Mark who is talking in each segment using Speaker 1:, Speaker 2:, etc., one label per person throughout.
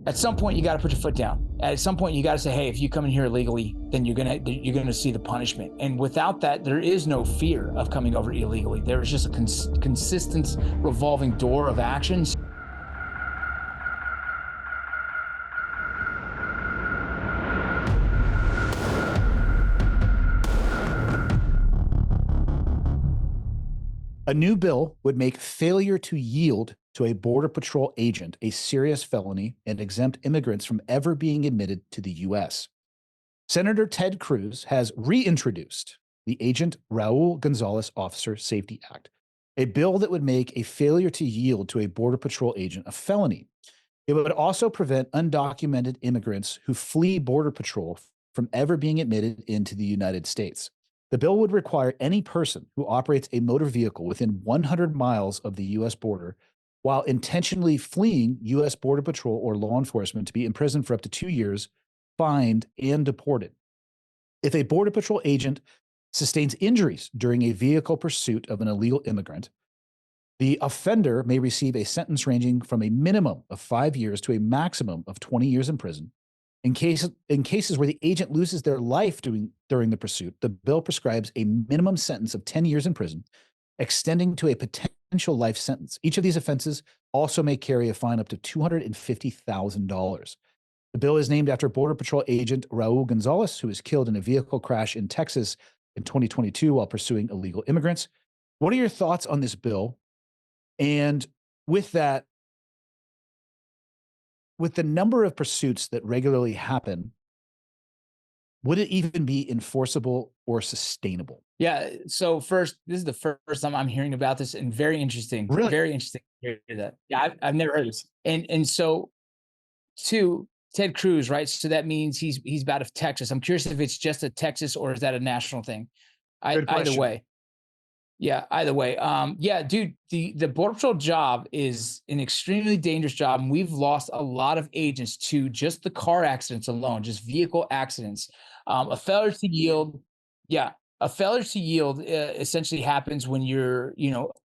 Speaker 1: At some point, you got to put your foot down. At some point, you got to say, hey, if you come in here illegally, then you're gonna see the punishment. And without that, there is no fear of coming over illegally. There's just a consistent revolving door of actions.
Speaker 2: A new bill would make failure to yield to a Border Patrol agent a serious felony and exempt immigrants from ever being admitted to the U.S. Senator Ted Cruz has reintroduced the Agent Raul Gonzalez Officer Safety Act, a bill that would make a failure to yield to a Border Patrol agent a felony. It would also prevent undocumented immigrants who flee Border Patrol from ever being admitted into the United States. The bill would require any person who operates a motor vehicle within 100 miles of the U.S. border while intentionally fleeing U.S. Border Patrol or law enforcement to be imprisoned for up to 2 years, fined, and deported. If a Border Patrol agent sustains injuries during a vehicle pursuit of an illegal immigrant, the offender may receive a sentence ranging from a minimum of 5 years to a maximum of 20 years in prison. In cases where the agent loses their life during the pursuit, the bill prescribes a minimum sentence of 10 years in prison, extending to a potential life sentence. Each of these offenses also may carry a fine up to $250,000. The bill is named after Border Patrol agent Raul Gonzalez, who was killed in a vehicle crash in Texas in 2022 while pursuing illegal immigrants. What are your thoughts on this bill? And with that, with the number of pursuits that regularly happen, would it even be enforceable or sustainable?
Speaker 1: Yeah. So first, this is the first time I'm hearing about this, and very interesting.
Speaker 2: Really?
Speaker 1: Very interesting to hear that. Yeah, I've never heard this. And so, two, Ted Cruz, right? So that means he's out of Texas. I'm curious if it's just a Texas or is that a national thing?
Speaker 2: Good
Speaker 1: Either
Speaker 2: question.
Speaker 1: way. Yeah, either way. Yeah, dude, the Border Patrol job is an extremely dangerous job. And we've lost a lot of agents to just the car accidents alone, just vehicle accidents. A failure to yield, yeah, a failure to yield essentially happens when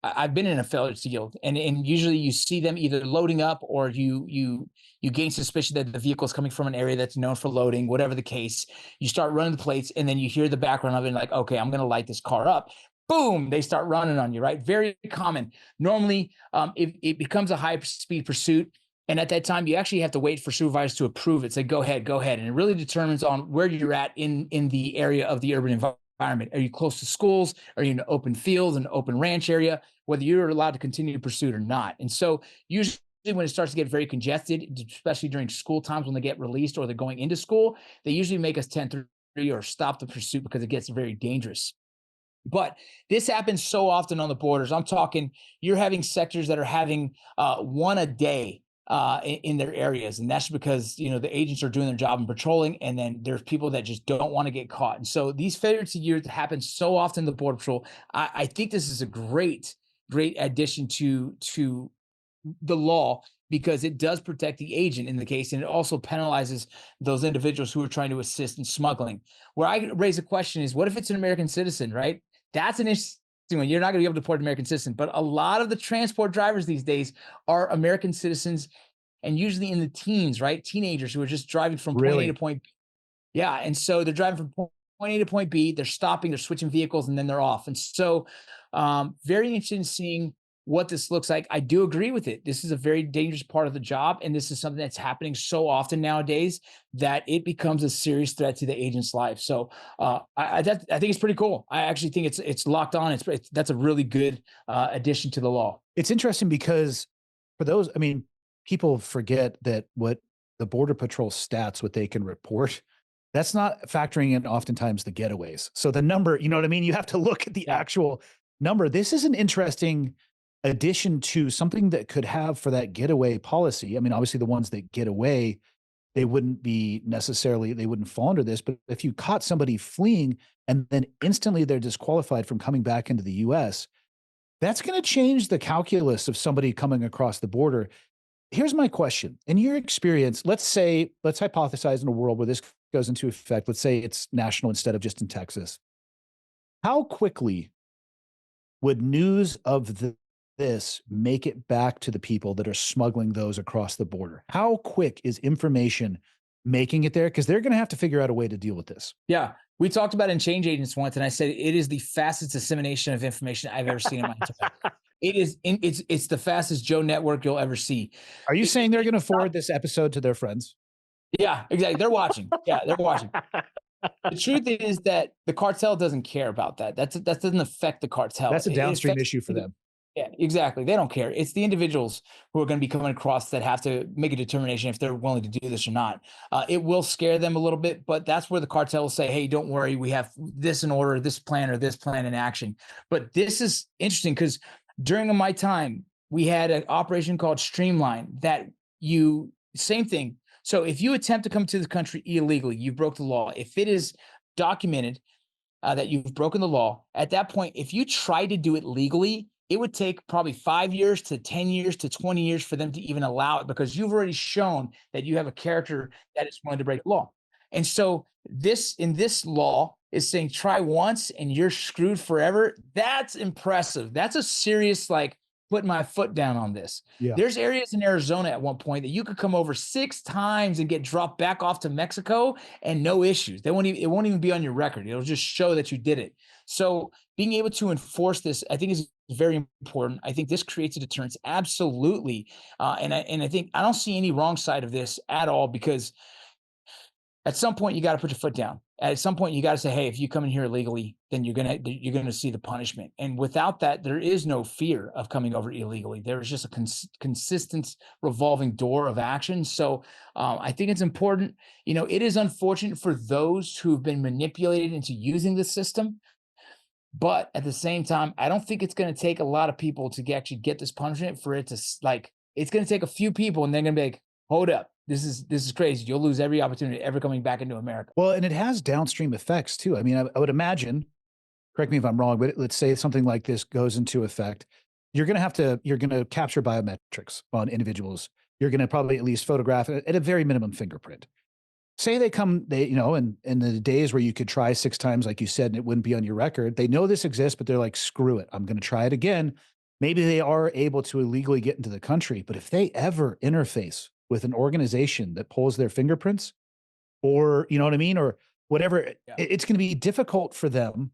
Speaker 1: I've been in a failure to yield, and usually you see them either loading up or you gain suspicion that the vehicle is coming from an area that's known for loading, whatever the case. You start running the plates, and then you hear the background of it, and like, okay, I'm going to light this car up. Boom, they start running on you, right? Very common. Normally, it becomes a high-speed pursuit, and at that time, you actually have to wait for supervisors to approve it. Say, go ahead. And it really determines on where you're at in the area of the urban environment. Are you close to schools? Are you in an open field, an open ranch area? Whether you're allowed to continue the pursuit or not. And so usually when it starts to get very congested, especially during school times when they get released or they're going into school, they usually make us 10-3 or stop the pursuit because it gets very dangerous. But this happens so often on the borders. I'm talking, you're having sectors that are having one a day in their areas. And that's because, the agents are doing their job and patrolling. And then there's people that just don't want to get caught. And so these failures to yield happen so often in the Border Patrol. I think this is a great addition to the law, because it does protect the agent in the case, and it also penalizes those individuals who are trying to assist in smuggling. Where I raise a question is, what if it's an American citizen, right? That's an interesting one. You're not going to be able to deport an American citizen, but a lot of the transport drivers these days are American citizens, and usually in the teens, right? Teenagers who are just driving from point A to point B. Yeah, and so they're driving from point A to point B. They're stopping, they're switching vehicles, and then they're off. And so, very interested in seeing what this looks like. I do agree with it. This is a very dangerous part of the job, and this is something that's happening so often nowadays that it becomes a serious threat to the agent's life. So I think it's pretty cool. I actually think it's locked on. That's a really good addition to the law.
Speaker 2: It's interesting because for those, people forget that what the Border Patrol stats, what they can report, that's not factoring in oftentimes the getaways. So the number, you know what I mean? You have to look at the actual number. This is an interesting addition to something that could have for that getaway policy. Obviously the ones that get away, they wouldn't fall under this, but if you caught somebody fleeing and then instantly they're disqualified from coming back into the US, that's going to change the calculus of somebody coming across the border. Here's my question. In your experience, let's hypothesize in a world where this goes into effect. Let's say it's national instead of just in Texas. How quickly would news of this make it back to the people that are smuggling those across the border? How quick is information making it there? Because they're going to have to figure out a way to deal with this.
Speaker 1: Yeah. We talked about it in Change Agents once, and I said it is the fastest dissemination of information I've ever seen in my entire life. It's the fastest Joe network you'll ever see.
Speaker 2: Are you saying they're going to forward this episode to their friends?
Speaker 1: Yeah, exactly. They're watching. Yeah, they're watching. The truth is that the cartel doesn't care about that. That doesn't affect the cartel.
Speaker 2: That's a downstream issue for them.
Speaker 1: Yeah, exactly. They don't care. It's the individuals who are going to be coming across that have to make a determination if they're willing to do this or not. It will scare them a little bit, but that's where the cartel will say, hey, don't worry. We have this in order, this plan in action. But this is interesting because during my time, we had an operation called Streamline same thing. So if you attempt to come to the country illegally, you broke the law. If it is documented that you've broken the law, at that point, if you try to do it legally, it would take probably 5 years to 10 years to 20 years for them to even allow it, because you've already shown that you have a character that is willing to break the law. And so this law is saying try once and you're screwed forever. That's impressive. That's a serious, putting my foot down on this.
Speaker 2: Yeah.
Speaker 1: There's areas in Arizona at one point that you could come over 6 times and get dropped back off to Mexico and no issues. It won't even be on your record. It'll just show that you did it. So being able to enforce this, I think, is very important. I think this creates a deterrence. Absolutely. And I think I don't see any wrong side of this at all, because at some point you got to put your foot down. At some point you got to say, hey, if you come in here illegally, then you're going to see the punishment. And without that, there is no fear of coming over illegally. There's just a consistent revolving door of action. So I think it's important. It is unfortunate for those who've been manipulated into using the system. But at the same time, I don't think it's going to take a lot of people to actually get this punishment for it to it's going to take a few people and they're going to be like, hold up. This is crazy. You'll lose every opportunity ever coming back into America.
Speaker 2: Well, and it has downstream effects too. I mean, I would imagine, correct me if I'm wrong, but let's say something like this goes into effect. You're going to capture biometrics on individuals. You're going to probably at least photograph at a very minimum fingerprint. Say in the days where you could try 6 times, like you said, and it wouldn't be on your record, they know this exists, but they're like, screw it. I'm going to try it again. Maybe they are able to illegally get into the country, but if they ever interface with an organization that pulls their fingerprints, or, you know what I mean? Or whatever, it's going to be difficult for them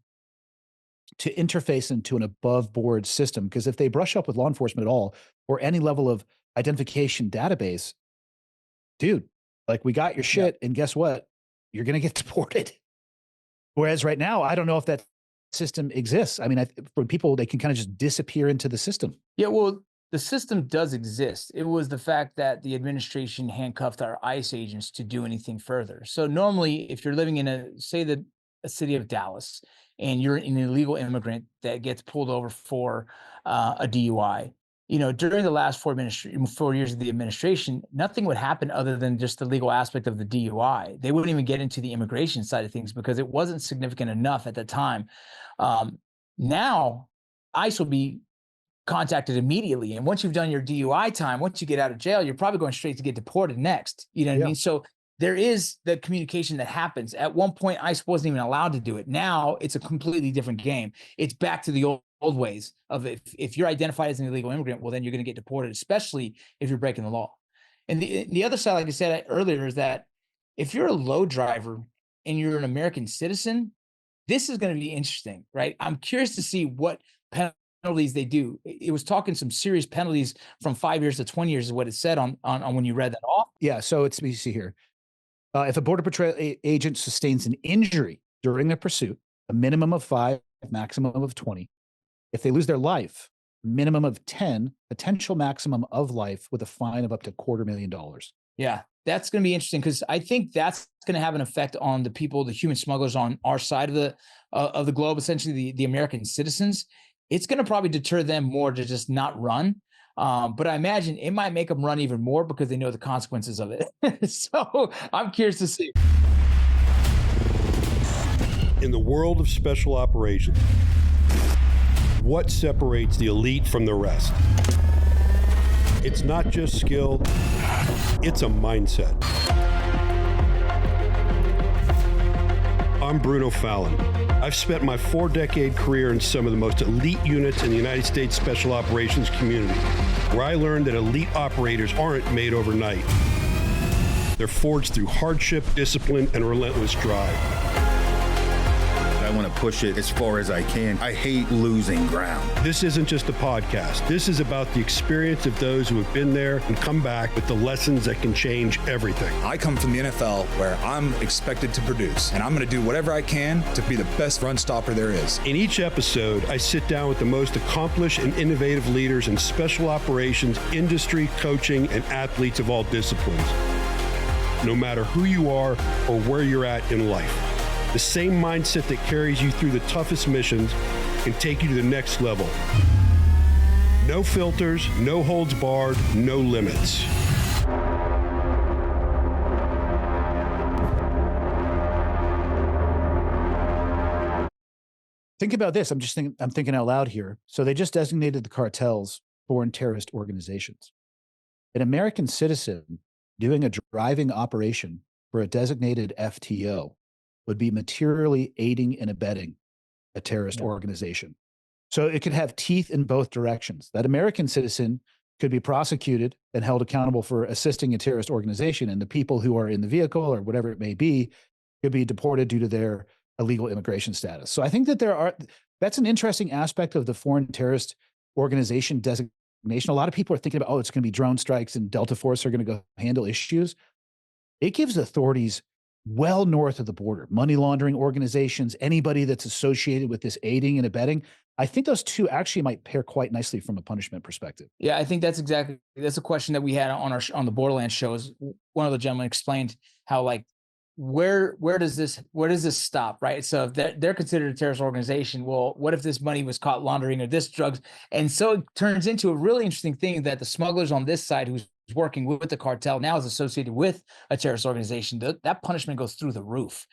Speaker 2: to interface into an above board system. Because if they brush up with law enforcement at all, or any level of identification database, dude, we got your shit, and guess what? You're going to get deported. Whereas right now, I don't know if that system exists. I mean, for people, they can kind of just disappear into the system.
Speaker 1: Yeah, well, the system does exist. It was the fact that the administration handcuffed our ICE agents to do anything further. So normally, if you're living in a city of Dallas, and you're an illegal immigrant that gets pulled over for a DUI, during the last 4 years of the administration, nothing would happen other than just the legal aspect of the DUI. They wouldn't even get into the immigration side of things because it wasn't significant enough at the time. Now, ICE will be contacted immediately. And once you've done your DUI time, once you get out of jail, you're probably going straight to get deported next. You know what I mean? So there is the communication that happens. At one point, ICE wasn't even allowed to do it. Now it's a completely different game. It's back to the old ways of if you're identified as an illegal immigrant, well, then you're going to get deported, especially if you're breaking the law. And the other side, like I said earlier, is that if you're a low driver and you're an American citizen, this is going to be interesting, right? I'm curious to see what penalties they do. It was talking some serious penalties from 5 years to 20 years is what it said on when you read that off.
Speaker 2: Yeah. So you see here, if a Border Patrol agent sustains an injury during the pursuit, a minimum of 5, maximum of 20. If they lose their life, minimum of 10, potential maximum of life with a fine of up to $250,000.
Speaker 1: Yeah, that's going to be interesting because I think that's going to have an effect on the people, the human smugglers on our side of the globe, essentially the American citizens. It's going to probably deter them more to just not run. But I imagine it might make them run even more because they know the consequences of it. So I'm curious to see.
Speaker 3: In the world of special operations, what separates the elite from the rest? It's not just skill, it's a mindset. I'm Bruno Fallon. I've spent my 4-decade career in some of the most elite units in the United States Special Operations community, where I learned that elite operators aren't made overnight. They're forged through hardship, discipline, and relentless drive.
Speaker 4: I want to push it as far as I can. I hate losing ground.
Speaker 3: This isn't just a podcast. This is about the experience of those who have been there and come back with the lessons that can change everything.
Speaker 5: I come from the NFL where I'm expected to produce, and I'm going to do whatever I can to be the best run stopper there is.
Speaker 3: In each episode, I sit down with the most accomplished and innovative leaders in special operations, industry, coaching, and athletes of all disciplines. No matter who you are or where you're at in life, the same mindset that carries you through the toughest missions can take you to the next level. No filters, no holds barred, no limits.
Speaker 2: Think about this. I'm thinking out loud here. So they just designated the cartels foreign terrorist organizations. An American citizen doing a driving operation for a designated FTO would be materially aiding and abetting a terrorist organization. So it could have teeth in both directions. That American citizen could be prosecuted and held accountable for assisting a terrorist organization, and the people who are in the vehicle or whatever it may be could be deported due to their illegal immigration status. So I think that that's an interesting aspect of the foreign terrorist organization designation. A lot of people are thinking about, it's going to be drone strikes and Delta Force are going to go handle issues. It gives authorities well north of the border, money laundering organizations, anybody that's associated with this aiding and abetting. I think those two actually might pair quite nicely from a punishment perspective.
Speaker 1: Yeah, I think that's a question that we had on the Borderlands shows. One of the gentlemen explained how, like, where does this stop, right? So if they're considered a terrorist organization, well, what if this money was caught laundering or this drugs? And so it turns into a really interesting thing that the smugglers on this side who's working with the cartel now is associated with a terrorist organization. That punishment goes through the roof.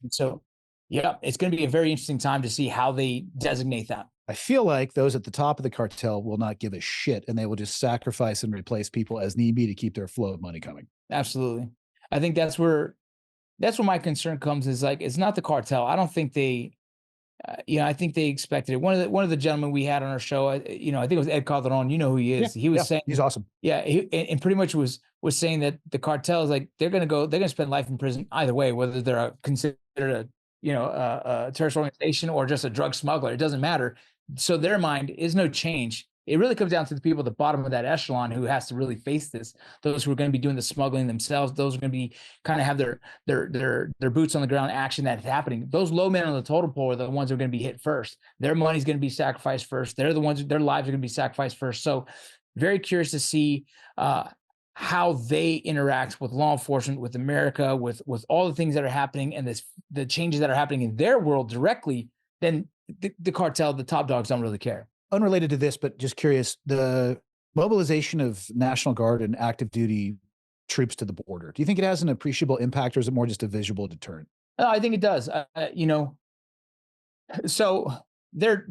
Speaker 1: So yeah, it's going to be a very interesting time to see how they designate that.
Speaker 2: I feel like those at the top of the cartel will not give a shit, and they will just sacrifice and replace people as need be to keep their flow of money coming.
Speaker 1: Absolutely. I think that's where my concern comes, is like, it's not the cartel. I don't think they, I think they expected it. One of the gentlemen we had on our show, I think it was Ed Calderon. You know who he is. He was saying
Speaker 2: he's awesome.
Speaker 1: Yeah, and pretty much was saying that the cartel is like, they're going to spend life in prison either way, whether they're considered a terrorist organization or just a drug smuggler. It doesn't matter. So their mind is no change. It really comes down to the people at the bottom of that echelon who has to really face this. Those who are going to be doing the smuggling themselves, those who are going to be kind of have their boots on the ground action that's happening. Those low men on the totem pole are the ones who are going to be hit first. Their money's going to be sacrificed first. They're the ones, their lives are going to be sacrificed first. So very curious to see how they interact with law enforcement, with America, with all the things that are happening and the changes that are happening in their world directly. Then the cartel, the top dogs don't really care.
Speaker 2: Unrelated to this, but just curious, the mobilization of National Guard and active duty troops to the border, do you think it has an appreciable impact, or is it more just a visual deterrent?
Speaker 1: I think it does. So their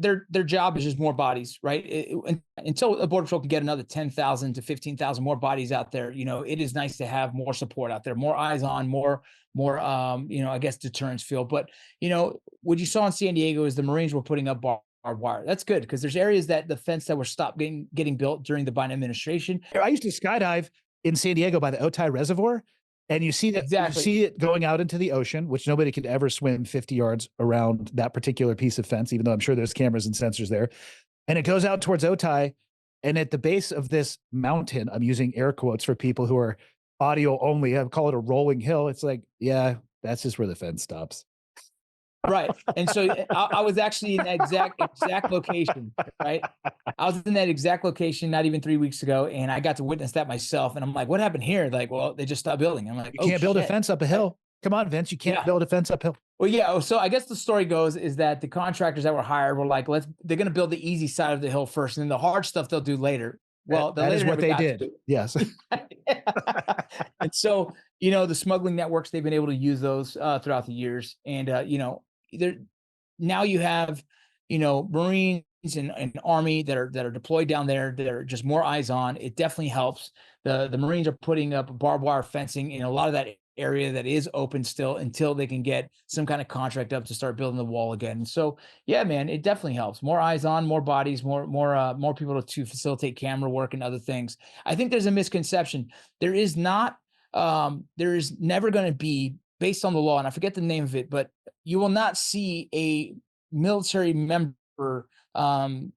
Speaker 1: job is just more bodies, right? Until a border patrol can get another 10,000 to 15,000 more bodies out there, it is nice to have more support out there, more eyes on, more I guess deterrence feel. But what you saw in San Diego is the Marines were putting up barbed wire. That's good, because there's areas that the fence that were stopped getting built during the Biden administration.
Speaker 2: I used to skydive in San Diego by the Otay Reservoir, and you see that You see it going out into the ocean, which nobody could ever swim 50 yards around that particular piece of fence, even though I'm sure there's cameras and sensors there. And it goes out towards Otay, and at the base of this mountain, I'm using air quotes for people who are audio only, I call it a rolling hill. It's like, yeah, that's just where the fence stops.
Speaker 1: Right. And so I was actually in that exact location, right? I was in that exact location not even 3 weeks ago, and I got to witness that myself. And I'm like, what happened here? Like, well, they just stopped building. I'm like,
Speaker 2: you can't build a fence up a hill. Come on, Vince, you can't build a fence uphill.
Speaker 1: Well, yeah. So I guess the story goes is that the contractors that were hired were like, they're going to build the easy side of the hill first, and then the hard stuff they'll do later. Well,
Speaker 2: that is what they did. Yes.
Speaker 1: And so, the smuggling networks, they've been able to use those throughout the years. And, now you have, Marines and Army that are deployed down there that are just more eyes on. It definitely helps. The Marines are putting up barbed wire fencing in a lot of that area that is open still until they can get some kind of contract up to start building the wall again. So yeah, man, it definitely helps. More eyes on, more bodies, more people to facilitate camera work and other things. I think there's a misconception. There is never going to be, based on the law, and I forget the name of it, but you will not see a military member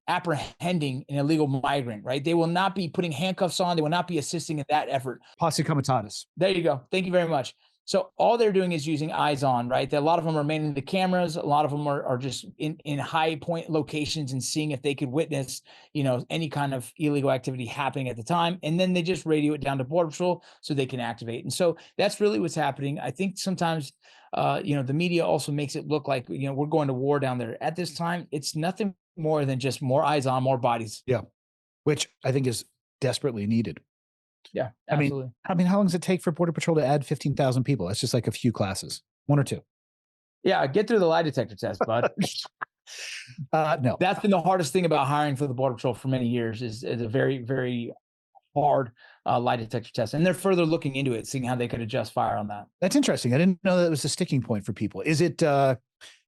Speaker 1: apprehending an illegal migrant, right? They will not be putting handcuffs on. They will not be assisting in that effort.
Speaker 2: Posse comitatus.
Speaker 1: There you go. Thank you very much. So all they're doing is using eyes on, right? A lot of them are manning the cameras. A lot of them are just in high point locations and seeing if they could witness, any kind of illegal activity happening at the time. And then they just radio it down to Border Patrol so they can activate. And so that's really what's happening. I think sometimes, the media also makes it look like, we're going to war down there. At this time, it's nothing more than just more eyes on, more bodies.
Speaker 2: Yeah. Which I think is desperately needed.
Speaker 1: Yeah, absolutely.
Speaker 2: I mean, how long does it take for Border Patrol to add 15,000 people? That's just like a few classes, 1 or 2.
Speaker 1: Yeah, get through the lie detector test, bud.
Speaker 2: No.
Speaker 1: That's been the hardest thing about hiring for the Border Patrol for many years is a very, very hard lie detector test. And they're further looking into it, seeing how they could adjust fire on that.
Speaker 2: That's interesting. I didn't know that was a sticking point for people. Is it, in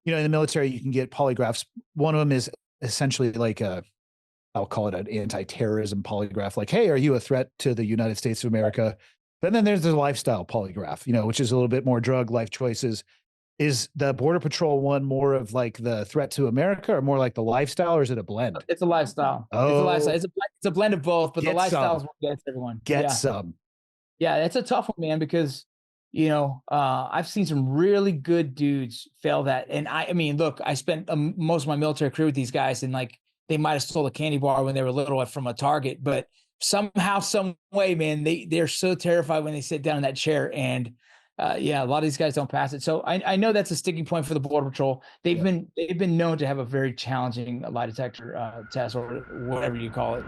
Speaker 2: the military, you can get polygraphs. One of them is essentially like I'll call it an anti-terrorism polygraph. Like, hey, are you a threat to the United States of America? But then there's the lifestyle polygraph, which is a little bit more drug life choices. Is the Border Patrol one more of like the threat to America or more like the lifestyle, or is it a blend?
Speaker 1: It's a lifestyle.
Speaker 2: Oh,
Speaker 1: it's a lifestyle. It's a blend of both, but the lifestyle is what gets everyone.
Speaker 2: Get some.
Speaker 1: Yeah, it's a tough one, man, because I've seen some really good dudes fail that. And I mean, look, I spent most of my military career with these guys, and like they might have stole a candy bar when they were little from a Target, but somehow, some way, man, they're so terrified when they sit down in that chair. And a lot of these guys don't pass it. So I know that's a sticking point for the Border Patrol. They've been known to have a very challenging lie detector test, or whatever you call it.